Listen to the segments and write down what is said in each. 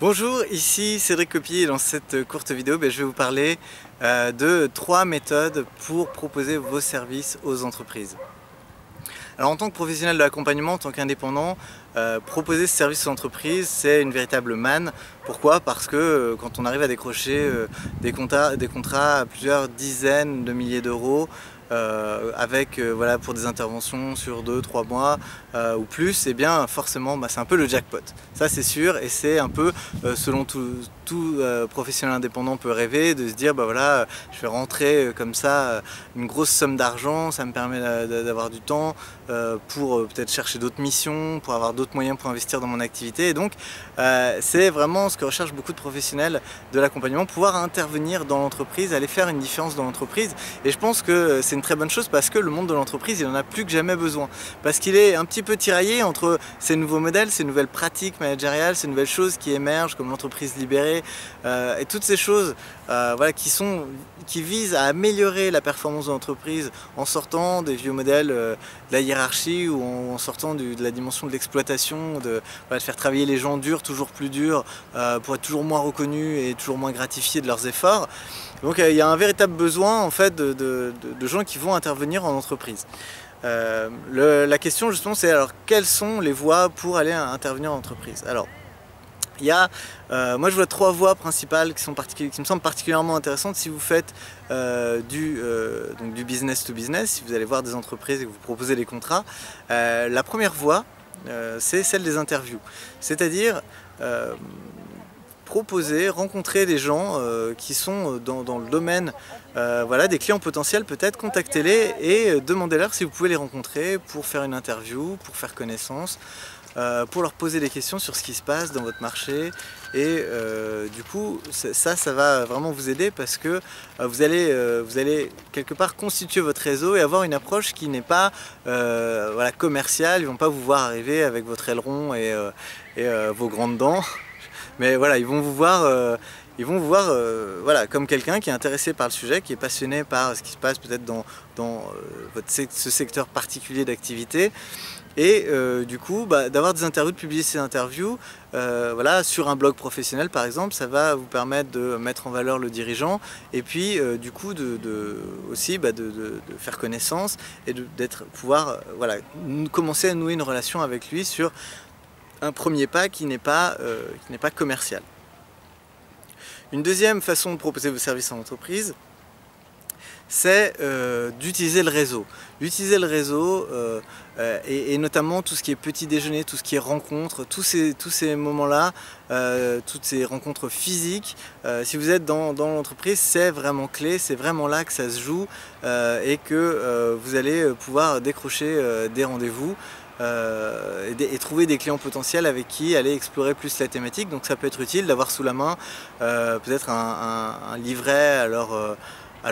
Bonjour, ici Cédric Copier et dans cette courte vidéo, je vais vous parler de 3 méthodes pour proposer vos services aux entreprises. Alors en tant que professionnel de l'accompagnement, en tant qu'indépendant, proposer ce service aux entreprises, c'est une véritable manne. Pourquoi? Parce que quand on arrive à décrocher des contrats à plusieurs dizaines de milliers d'euros, avec voilà, pour des interventions sur 2-3 mois ou plus, et bien forcément c'est un peu le jackpot. Ça c'est sûr, et c'est un peu selon tout professionnel indépendant peut rêver de se dire voilà, je vais rentrer comme ça une grosse somme d'argent, ça me permet d'avoir du temps pour peut-être chercher d'autres missions, pour avoir d'autres moyens pour investir dans mon activité. Et donc c'est vraiment ce que recherchent beaucoup de professionnels de l'accompagnement, pouvoir intervenir dans l'entreprise, aller faire une différence dans l'entreprise. Et je pense que c'est une très bonne chose parce que le monde de l'entreprise, il en a plus que jamais besoin. Parce qu'il est un petit peu tiraillé entre ces nouveaux modèles, ces nouvelles pratiques managériales, ces nouvelles choses qui émergent comme l'entreprise libérée et toutes ces choses voilà, qui visent à améliorer la performance de l'entreprise en sortant des vieux modèles de la hiérarchie ou en sortant de la dimension de l'exploitation, de faire travailler les gens durs, toujours plus durs, pour être toujours moins reconnus et toujours moins gratifiés de leurs efforts. Donc il y a un véritable besoin en fait de gens qui vont intervenir en entreprise. La question justement c'est alors quelles sont les voies pour aller intervenir en entreprise. Alors il y a, moi je vois 3 voies principales qui me semblent particulièrement intéressantes si vous faites donc du business to business, si vous allez voir des entreprises et que vous proposez des contrats. La première voie c'est celle des interviews, c'est-à-dire proposer, rencontrer des gens qui sont dans le domaine, voilà, des clients potentiels peut-être, contactez-les et demandez-leur si vous pouvez les rencontrer pour faire une interview, pour faire connaissance, pour leur poser des questions sur ce qui se passe dans votre marché. Et du coup ça va vraiment vous aider parce que vous allez quelque part constituer votre réseau et avoir une approche qui n'est pas voilà, commerciale. Ils ne vont pas vous voir arriver avec votre aileron et vos grandes dents. Mais voilà, ils vont vous voir voilà, comme quelqu'un qui est intéressé par le sujet, qui est passionné par ce qui se passe peut-être dans ce secteur particulier d'activité. Et du coup, d'avoir des interviews, de publier ces interviews voilà, sur un blog professionnel par exemple, ça va vous permettre de mettre en valeur le dirigeant et puis du coup aussi de faire connaissance et pouvoir voilà, commencer à nouer une relation avec lui sur un premier pas qui n'est pas commercial. Une deuxième façon de proposer vos services en entreprise, c'est d'utiliser le réseau. D'utiliser le réseau et notamment tout ce qui est petit déjeuner, tout ce qui est rencontres, tous ces moments-là, toutes ces rencontres physiques. Si vous êtes dans l'entreprise, c'est vraiment clé, c'est vraiment là que ça se joue et que vous allez pouvoir décrocher des rendez-vous. Et trouver des clients potentiels avec qui aller explorer plus la thématique. Donc ça peut être utile d'avoir sous la main peut-être un livret à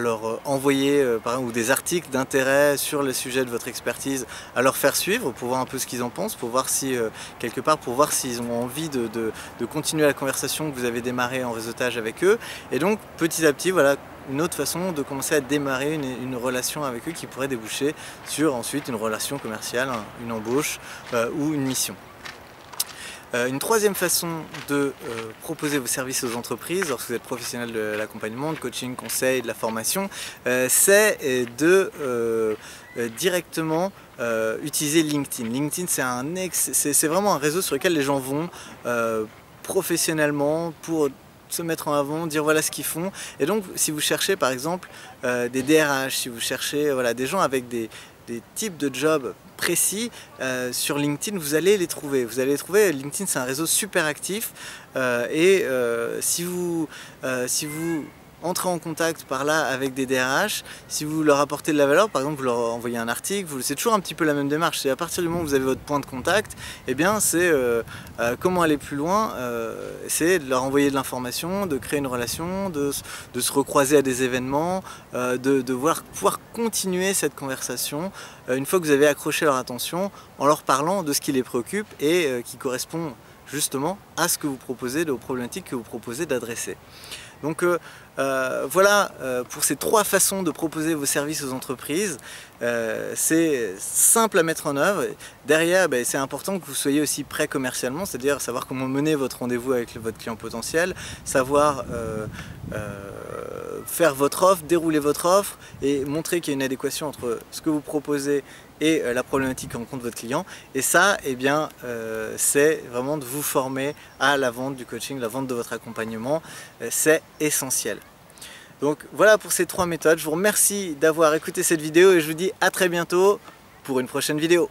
leur envoyer par exemple, ou des articles d'intérêt sur le sujet de votre expertise à leur faire suivre pour voir un peu ce qu'ils en pensent, pour voir si quelque part pour voir s'ils ont envie de continuer la conversation que vous avez démarrée en réseautage avec eux. Et donc petit à petit voilà, une autre façon de commencer à démarrer une relation avec eux qui pourrait déboucher sur ensuite une relation commerciale, une embauche ou une mission. Une troisième façon de proposer vos services aux entreprises lorsque vous êtes professionnel de l'accompagnement, de coaching, conseil, de la formation, c'est de directement utiliser LinkedIn. LinkedIn c'est vraiment un réseau sur lequel les gens vont professionnellement pour se mettre en avant, dire voilà ce qu'ils font. Et donc si vous cherchez par exemple des DRH, si vous cherchez voilà, des gens avec des types de jobs précis, sur LinkedIn vous allez les trouver. LinkedIn c'est un réseau super actif et si vous entrez en contact par là avec des DRH, si vous leur apportez de la valeur, par exemple vous leur envoyez un article, c'est toujours un petit peu la même démarche, c'est à partir du moment où vous avez votre point de contact, et bien c'est comment aller plus loin, c'est de leur envoyer de l'information, de créer une relation, de se recroiser à des événements, de pouvoir continuer cette conversation une fois que vous avez accroché leur attention en leur parlant de ce qui les préoccupe et qui correspond justement à ce que vous proposez, aux problématiques que vous proposez d'adresser. Donc voilà pour ces 3 façons de proposer vos services aux entreprises. C'est simple à mettre en œuvre. Derrière, c'est important que vous soyez aussi prêt commercialement, c'est-à-dire savoir comment mener votre rendez-vous avec votre client potentiel, savoir faire votre offre, dérouler votre offre et montrer qu'il y a une adéquation entre ce que vous proposez et la problématique que rencontre votre client. Et ça, c'est vraiment de vous former à la vente du coaching, la vente de votre accompagnement. C'est essentiel. Donc voilà pour ces 3 méthodes. Je vous remercie d'avoir écouté cette vidéo et je vous dis à très bientôt pour une prochaine vidéo.